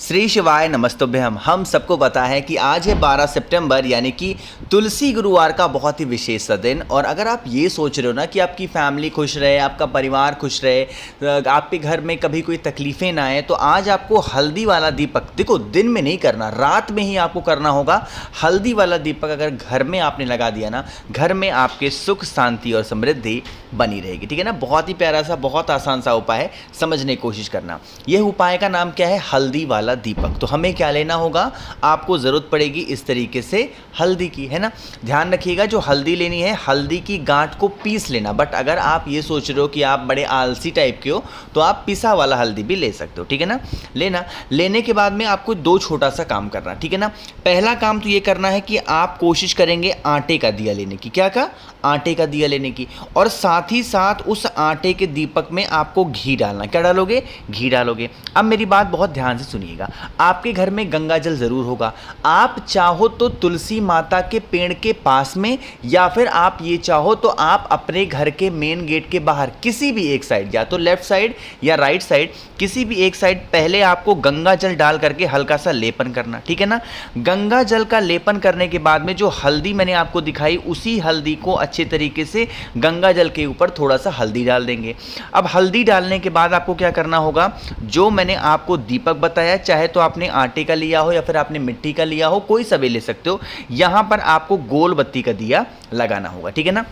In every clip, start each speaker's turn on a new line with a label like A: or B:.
A: श्री शिवाय नमस्तुभ्यम। हम सबको पता है कि आज है 12 सितंबर यानी कि तुलसी गुरुवार का बहुत ही विशेष सा दिन। और अगर आप ये सोच रहे हो ना कि आपकी फैमिली खुश रहे, आपका परिवार खुश रहे, आपके घर में कभी कोई तकलीफ़ें ना आए, तो आज आपको हल्दी वाला दीपक, देखो दिन में नहीं करना, रात में ही आपको करना होगा। हल्दी वाला दीपक अगर घर में आपने लगा दिया ना, घर में आपके सुख शांति और समृद्धि बनी रहेगी। ठीक है ना। बहुत ही प्यारा सा, बहुत आसान सा उपाय है, समझने की कोशिश करना। यह उपाय का नाम क्या है? हल्दी वाला दीपक। तो हमें क्या लेना होगा? आपको ज़रूरत पड़ेगी इस तरीके से हल्दी की, है ना। ध्यान रखिएगा, जो हल्दी लेनी है, हल्दी की गांठ को पीस लेना। बट अगर आप ये सोच रहे हो कि आप बड़े आलसी टाइप के हो, तो आप पिसा वाला हल्दी भी ले सकते हो। ठीक है ना। लेने के बाद में आपको दो छोटा सा काम करना। ठीक है ना। पहला काम तो ये करना है कि आप कोशिश करेंगे आटे का दिया लेने की। क्या का? आटे का दिया लेने की। और साथ ही साथ उस आटे के दीपक में आपको घी डालना। क्या डालोगे? घी डालोगे। अब मेरी बात बहुत ध्यान से सुनिएगा। आपके घर में गंगा जल ज़रूर होगा। आप चाहो तो तुलसी माता के पेड़ के पास में, या फिर आप ये चाहो तो आप अपने घर के मेन गेट के बाहर किसी भी एक साइड, या तो लेफ्ट साइड या राइट साइड, किसी भी एक साइड पहले आपको गंगा जल डाल करके हल्का सा लेपन करना। ठीक है ना। गंगा जल का लेपन करने के बाद में जो हल्दी मैंने आपको दिखाई, उसी हल्दी को अच्छे तरीके से गंगा जल के ऊपर थोड़ा सा हल्दी डाल देंगे। अब हल्दी डालने के बाद आपको क्या करना होगा? जो मैंने आपको दीपक बताया, चाहे तो आपने आटे का लिया हो या फिर आपने मिट्टी का लिया हो, कोई सा भी ले सकते हो, यहां पर आपको गोल बत्ती का दिया लगाना होगा। ठीक है ना।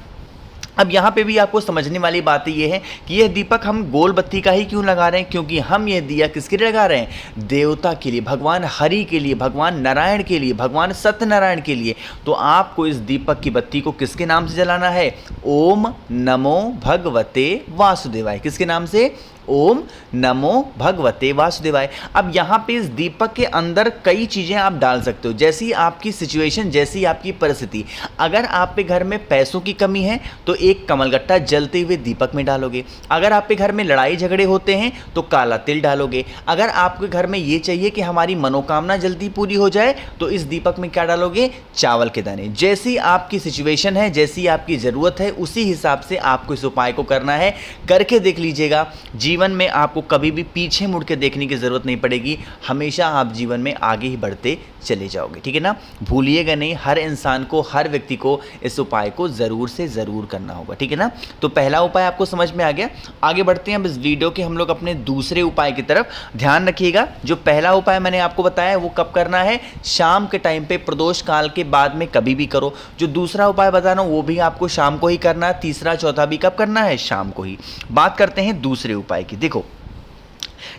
A: अब यहाँ पे भी आपको समझने वाली बात ये है कि यह दीपक हम गोल बत्ती का ही क्यों लगा रहे हैं? क्योंकि हम यह दिया किसके लिए लगा रहे हैं? देवता के लिए, भगवान हरि के लिए, भगवान नारायण के लिए, भगवान सत्यनारायण के लिए। तो आपको इस दीपक की बत्ती को किसके नाम से जलाना है? ओम नमो भगवते वासुदेवाय। किसके नाम से? ओम नमो भगवते वासुदेवाय। अब यहाँ पे इस दीपक के अंदर कई चीज़ें आप डाल सकते हो, जैसी आपकी सिचुएशन, जैसी आपकी परिस्थिति। अगर आपके घर में पैसों की कमी है तो एक कमलगट्टा जलते हुए दीपक में डालोगे। अगर आपके घर में लड़ाई झगड़े होते हैं तो काला तिल डालोगे। अगर आपके घर में ये चाहिए कि हमारी मनोकामना जल्दी पूरी हो जाए, तो इस दीपक में क्या डालोगे? चावल के दाने। जैसी आपकी सिचुएशन है, जैसी आपकी ज़रूरत है, उसी हिसाब से आपको इस उपाय को करना है। करके देख लीजिएगा, जीवन में आपको कभी भी पीछे मुड़ के देखने की ज़रूरत नहीं पड़ेगी। हमेशा आप जीवन में आगे ही बढ़ते चले जाओगे। ठीक है ना। भूलिएगा नहीं, हर इंसान को, हर व्यक्ति को इस उपाय को ज़रूर से ज़रूर करना होगा। ठीक है ना। तो पहला उपाय आपको समझ में आ गया। आगे बढ़ते हैं अब इस वीडियो के हम लोग अपने दूसरे उपाय की तरफ। ध्यान रखिएगा, जो पहला उपाय मैंने आपको बताया वो कब करना है? शाम के टाइम पे, प्रदोष काल के बाद में कभी भी करो। जो दूसरा उपाय बता रहा हूँ वो भी आपको शाम को ही करना है। तीसरा चौथा भी कब करना है? शाम को ही। बात करते हैं दूसरे उपाय की। देखो,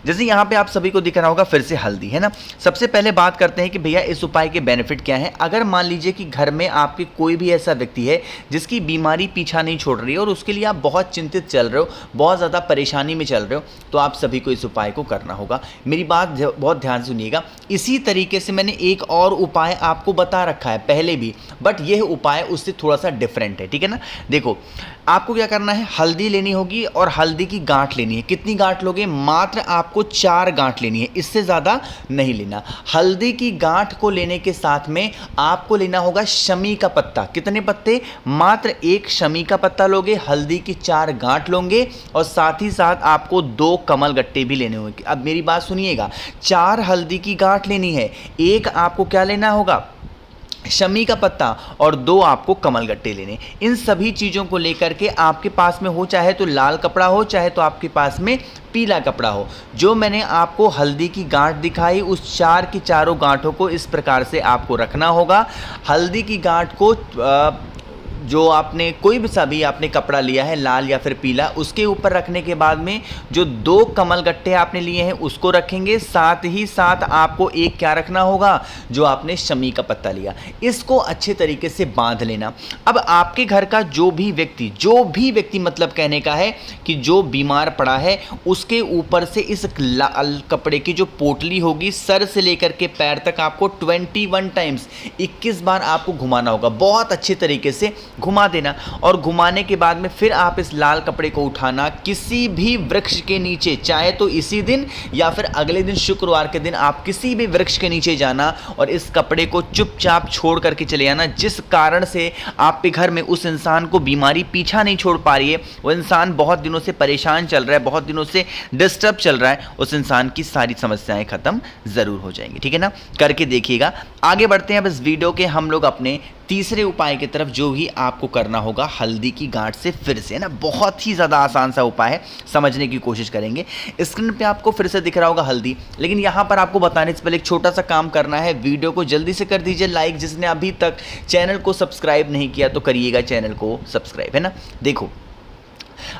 A: जैसे यहाँ पे आप सभी को दिख रहा होगा फिर से हल्दी, है ना। सबसे पहले बात करते हैं कि भैया इस उपाय के बेनिफिट क्या हैं। अगर मान लीजिए कि घर में आपके कोई भी ऐसा व्यक्ति है जिसकी बीमारी पीछा नहीं छोड़ रही है और उसके लिए आप बहुत चिंतित चल रहे हो, बहुत ज़्यादा परेशानी में चल रहे हो, तो आप सभी को इस उपाय को करना होगा। मेरी बात बहुत ध्यान सुनिएगा। इसी तरीके से मैंने एक और उपाय आपको बता रखा है पहले भी, बट यह उपाय उससे थोड़ा सा डिफरेंट है। ठीक है ना। देखो, आपको क्या करना है? हल्दी लेनी होगी और हल्दी की गांठ लेनी है। कितनी गांठ लोगे? मात्र आपको 4 गांठ लेनी है, इससे ज़्यादा नहीं लेना। हल्दी की गांठ को लेने के साथ में आपको लेना होगा शमी का पत्ता। कितने पत्ते? मात्र 1 शमी का पत्ता लोगे, हल्दी की 4 गांठ लोगे, और साथ ही साथ आपको 2 कमल गट्टे भी लेने होंगे। अब मेरी बात सुनिएगा, 4 हल्दी की गांठ लेनी है, 1 आपको क्या लेना होगा? शमी का पत्ता, और 2 आपको कमल गट्टे लेने। इन सभी चीज़ों को लेकर के आपके पास में हो, चाहे तो लाल कपड़ा हो, चाहे तो आपके पास में पीला कपड़ा हो। जो मैंने आपको हल्दी की गांठ दिखाई, उस 4 की चारों गांठों को इस प्रकार से आपको रखना होगा। हल्दी की गांठ को जो आपने कोई भी सा भी आपने कपड़ा लिया है, लाल या फिर पीला, उसके ऊपर रखने के बाद में जो 2 कमल गट्टे आपने लिए हैं उसको रखेंगे। साथ ही साथ आपको एक क्या रखना होगा? जो आपने शमी का पत्ता लिया, इसको अच्छे तरीके से बांध लेना। अब आपके घर का जो भी व्यक्ति मतलब कहने का है कि जो बीमार पड़ा है, उसके ऊपर से इस लाल कपड़े की जो पोटली होगी, सर से लेकर के पैर तक आपको 21 टाइम्स, 21 बार आपको घुमाना होगा। बहुत अच्छे तरीके से घुमा देना, और घुमाने के बाद में फिर आप इस लाल कपड़े को उठाना, किसी भी वृक्ष के नीचे, चाहे तो इसी दिन या फिर अगले दिन शुक्रवार के दिन आप किसी भी वृक्ष के नीचे जाना और इस कपड़े को चुपचाप छोड़ करके चले आना। जिस कारण से आपके घर में उस इंसान को बीमारी पीछा नहीं छोड़ पा रही है, वो इंसान बहुत दिनों से परेशान चल रहा है, बहुत दिनों से डिस्टर्ब चल रहा है, उस इंसान की सारी समस्याएं खत्म जरूर हो जाएंगी। ठीक है ना, करके देखिएगा। आगे बढ़ते हैं अब इस वीडियो के हम लोग अपने तीसरे उपाय की तरफ, जो भी आपको करना होगा हल्दी की गांठ से फिर से, है ना। बहुत ही ज़्यादा आसान सा उपाय है, समझने की कोशिश करेंगे। स्क्रीन पे आपको फिर से दिख रहा होगा हल्दी, लेकिन यहाँ पर आपको बताने से पहले एक छोटा सा काम करना है। वीडियो को जल्दी से कर दीजिए लाइक, जिसने अभी तक चैनल को सब्सक्राइब नहीं किया तो करिएगा चैनल को सब्सक्राइब, है ना। देखो,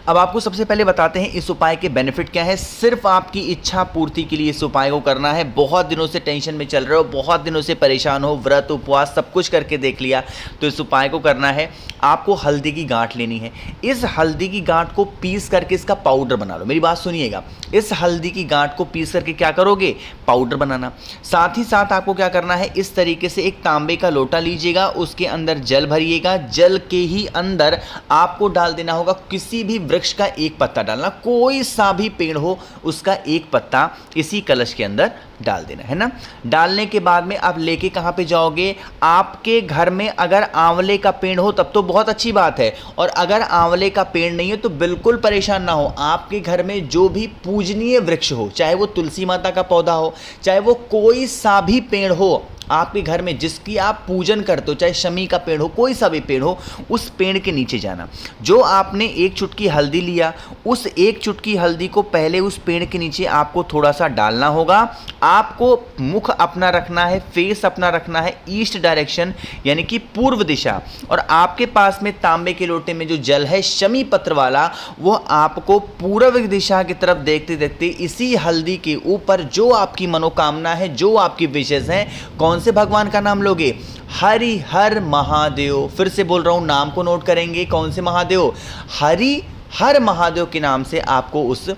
A: अब आपको सबसे पहले बताते हैं इस उपाय के बेनिफिट क्या है। सिर्फ आपकी इच्छा पूर्ति के लिए इस उपाय को करना है। बहुत दिनों से टेंशन में चल रहे हो, बहुत दिनों से परेशान हो, व्रत उपवास सब कुछ करके देख लिया, तो इस उपाय को करना है। आपको हल्दी की गांठ लेनी है। इस हल्दी की गांठ को पीस करके इसका पाउडर बना लो। मेरी बात सुनिएगा, इस हल्दी की गांठ को पीस करके क्या करोगे, पाउडर बनाना। साथ ही साथ आपको क्या करना है, इस तरीके से एक तांबे का लोटा लीजिएगा, उसके अंदर जल भरिएगा, जल के ही अंदर आपको डाल देना होगा किसी भी वृक्ष का एक पत्ता डालना, कोई सा भी पेड़ हो उसका एक पत्ता इसी कलश के अंदर डाल देना, है ना। डालने के बाद में आप लेके कहाँ पे जाओगे, आपके घर में अगर आंवले का पेड़ हो तब तो बहुत अच्छी बात है, और अगर आंवले का पेड़ नहीं है तो बिल्कुल परेशान ना हो। आपके घर में जो भी पूजनीय वृक्ष हो, चाहे वो तुलसी माता का पौधा हो, चाहे वो कोई सा भी पेड़ हो आपके घर में जिसकी आप पूजन करते हो, चाहे शमी का पेड़ हो, कोई सा भी पेड़ हो, उस पेड़ के नीचे जाना। जो आपने एक चुटकी हल्दी लिया, उस एक चुटकी हल्दी को पहले उस पेड़ के नीचे आपको थोड़ा सा डालना होगा। आपको मुख अपना रखना है, फेस अपना रखना है ईस्ट डायरेक्शन, यानी कि पूर्व दिशा, और आपके पास में तांबे के लोटे में जो जल है शमी पत्र वाला, वो आपको पूर्व दिशा की तरफ देखते देखते इसी हल्दी के ऊपर जो आपकी मनोकामना है, जो आपकी विशेष है, कौन से भगवान का नाम लोगे, हरि हर महादेव। फिर से बोल रहा हूं, नाम को नोट करेंगे, कौन से महादेव, हरि हर महादेव के नाम से आपको उस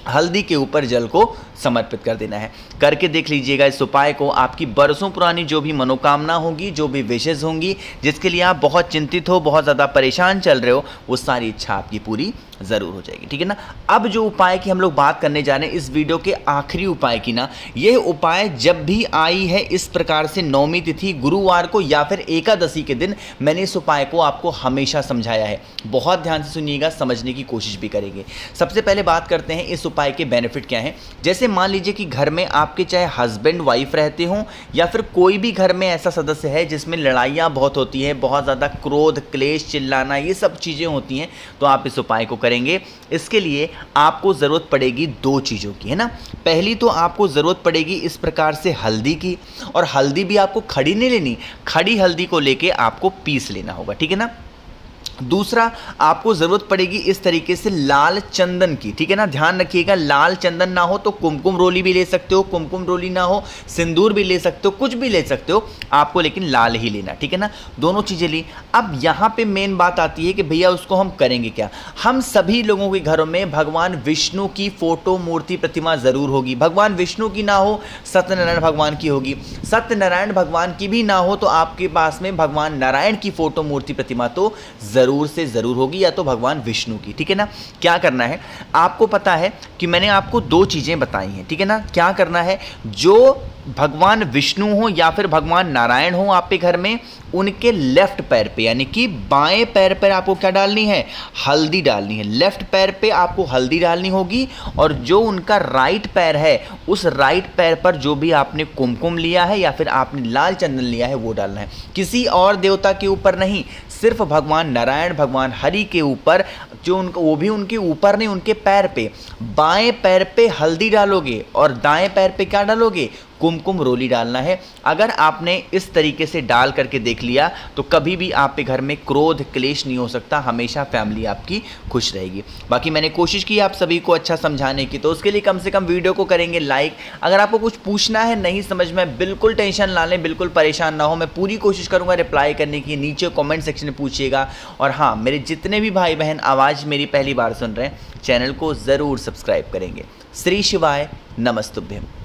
A: हल्दी के ऊपर जल को समर्पित कर देना है। करके देख लीजिएगा इस उपाय को। आपकी बरसों पुरानी जो भी मनोकामना होगी, जो भी विशेष होंगी, जिसके लिए आप बहुत चिंतित हो, बहुत ज़्यादा परेशान चल रहे हो, वो सारी इच्छा आपकी पूरी ज़रूर हो जाएगी। ठीक है ना। अब जो उपाय की हम लोग बात करने जा रहे हैं, इस वीडियो के आखिरी उपाय की ना, यह उपाय जब भी आई है इस प्रकार से नौमी तिथि गुरुवार को या फिर एकादशी के दिन, मैंने इस उपाय को आपको हमेशा समझाया है। बहुत ध्यान से सुनिएगा, समझने की कोशिश भी करेंगे। सबसे पहले बात करते हैं इस उपाय के बेनिफिट क्या हैं। जैसे मान लीजिए कि घर में आपके चाहे हस्बैंड वाइफ रहते हों, या फिर कोई भी घर में ऐसा सदस्य है जिसमें लड़ाइयाँ बहुत होती है, बहुत ज़्यादा क्रोध, क्लेश, चिल्लाना, ये सब चीज़ें होती हैं, तो आप इस उपाय को करेंगे। इसके लिए आपको ज़रूरत पड़ेगी दो चीज़ों की, है ना। पहली तो आपको ज़रूरत पड़ेगी इस प्रकार से हल्दी की, और हल्दी भी आपको खड़ी नहीं लेनी, खड़ी हल्दी को लेके आपको पीस लेना होगा। ठीक है ना। दूसरा, आपको ज़रूरत पड़ेगी इस तरीके से लाल चंदन की। ठीक है ना, ध्यान रखिएगा, लाल चंदन ना हो तो कुमकुम रोली भी ले सकते हो, कुमकुम रोली ना हो सिंदूर भी ले सकते हो, कुछ भी ले सकते हो, आपको लेकिन लाल ही लेना। ठीक है ना, दोनों चीज़ें ली। अब यहाँ पे मेन बात आती है कि भैया उसको हम करेंगे क्या। हम सभी लोगों के घरों में भगवान विष्णु की फोटो, मूर्ति, प्रतिमा ज़रूर होगी। भगवान विष्णु की ना हो, सत्यनारायण भगवान की होगी। सत्यनारायण भगवान की भी ना हो तो आपके पास में भगवान नारायण की फोटो, मूर्ति, प्रतिमा तो जरूर से जरूर होगी, या तो भगवान विष्णु की। ठीक है ना। क्या करना है, आपको पता है कि मैंने आपको दो चीजें बताई हैं। ठीक है ना। क्या करना है, जो भगवान विष्णु हो या फिर भगवान नारायण हो आपके घर में, उनके लेफ्ट पैर पे, यानी कि बाएं पैर पर आपको क्या डालनी है, हल्दी डालनी है। लेफ्ट पैर पे आपको हल्दी डालनी होगी, और जो उनका राइट पैर है, उस राइट पैर पर जो भी आपने कुमकुम लिया है या फिर आपने लाल चंदन लिया है वो डालना है। किसी और देवता के ऊपर नहीं, सिर्फ भगवान नारायण, भगवान हरि के ऊपर, जो उनका, वो भी उनके ऊपर नहीं, उनके पैर पे, बाएं पैर पे हल्दी डालोगे और दाएं पैर पे क्या डालोगे, कुमकुम रोली डालना है। अगर आपने इस तरीके से डाल करके देख लिया तो कभी भी आपके घर में क्रोध, क्लेश नहीं हो सकता, हमेशा फैमिली आपकी खुश रहेगी। बाकी मैंने कोशिश की आप सभी को अच्छा समझाने की, तो उसके लिए कम से कम वीडियो को करेंगे लाइक। अगर आपको कुछ पूछना है, नहीं समझ में, बिल्कुल टेंशन ना लें, बिल्कुल परेशान ना हो, मैं पूरी कोशिश करूँगा रिप्लाई करने की। नीचे कॉमेंट सेक्शन में पूछिएगा। और हाँ, मेरे जितने भी भाई बहन आवाज़ मेरी पहली बार सुन रहे हैं, चैनल को ज़रूर सब्सक्राइब करेंगे। श्री शिवाय नमस्तुभ्यम।